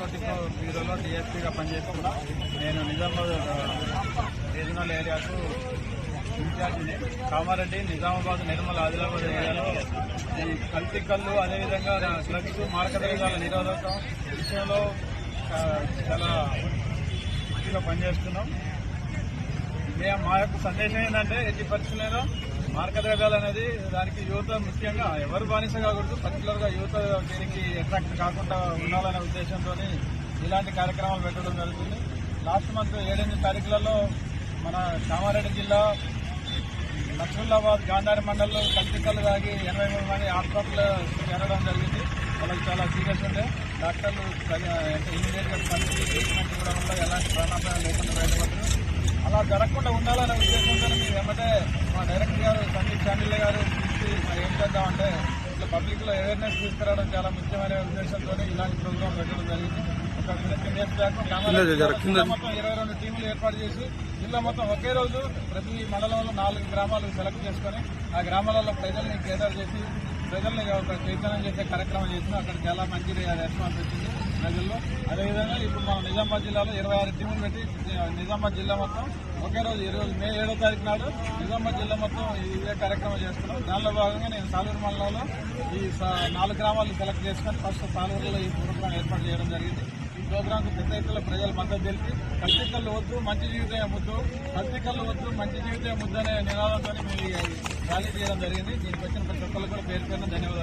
Narcotic బ్యూరోలో డిఎస్పీగా పనిచేస్తున్నా. నేను Nizamabad regional ఏరియాకు ఇన్ఛార్జిని. Kamareddy, Nizamabad, Nirmal, Adilabad ఏరియాలో ఈ కల్తీ కళ్ళు, అదేవిధంగా డ్రగ్స్, మారకద్రవ్యాల నిరోధకం విషయంలో చాలా మంచిగా పనిచేస్తున్నాం. మా యొక్క సందేశం ఏంటంటే, ఎట్టి పరిస్థితుల్లో మార్గద్రవ్యాలు అనేది దానికి యువత ముఖ్యంగా ఎవరు బానిస కాకూడదు, పర్టికులర్ గా యువత దీనికి అట్రాక్ట్ కాకుండా ఉండాలనే ఉద్దేశంతో ఇలాంటి కార్యక్రమాలు పెట్టడం జరుగుతుంది. లాస్ట్ మంత్ 7-8 తారీఖులలో మన కామారెడ్డి జిల్లా నక్సలాబాద్ గాంధారి మండలంలో కల్తీకల్లు తాగి 83 మంది హాస్పిటల్ చేరడం జరిగింది. వాళ్ళకి చాలా సీరియస్ ఉండే. డాక్టర్లు ఇమీడియట్ గా కలిసి ట్రీట్మెంట్ కూడా వల్ల ఎలాంటి ప్రాణాపాయం లేకుండా బయటపడుతుంది. అలా జరగకుండా ఉండాలనే ఉద్దేశంతో మేము వెంబటే మా డైరెక్టర్ గారు సందీప్ చాండిల్య గారు తీసుకు ఏం చేద్దామంటే, ఇట్లా పబ్లిక్ లో అవేర్నెస్ తీసుకురావడం చాలా ముఖ్యమైన ఉద్దేశంతో ఇలాంటి ప్రోగ్రాం పెట్టడం జరిగింది. ఒక 15 డేస్ బ్యాక్ జిల్లా మొత్తం 22 టీములు ఏర్పాటు చేసి జిల్లా మొత్తం ఒకే రోజు ప్రతి మండలంలో 4 గ్రామాలు సెలెక్ట్ చేసుకుని ఆ గ్రామాలలో ప్రజల్ని కేటర్ చేసి ప్రజల్ని ఒక చైతన్యం చేసే కార్యక్రమం చేసినా అక్కడ చాలా మంచి రెస్పాన్స్ వచ్చింది ప్రజల్లో. అదేవిధంగా ఇప్పుడు మన నిజామాబాద్ జిల్లాలో 26 టీములు పెట్టి నిజామాబాద్ జిల్లా మొత్తం ఒకే రోజు మే 7వ తారీఖు నాడు నిజామాబాద్ జిల్లా మొత్తం ఇదే కార్యక్రమం చేస్తున్నాం. దానిలో భాగంగా నేను సాలూరు మండలంలో ఈ 4 గ్రామాలు సెలెక్ట్ చేసుకుని ఫస్ట్ సాలూరులో ఈ ప్రోగ్రాం ఏర్పాటు చేయడం జరిగింది. ఈ ప్రోగ్రాంకు పెద్ద ఎత్తున ప్రజలు మద్దతు తెలిపి కల్తీకల్లు వద్దు మంచి జీవితమే ముద్దు, కల్తీకల్లు వద్దు మంచి జీవితమే ముద్దు అనే నినాదంతో మేము ర్యాలీ చేయడం జరిగింది. దీనికి వచ్చిన ప్రతి ఒక్కరికి కూడా పేరు ధన్యవాదాలు.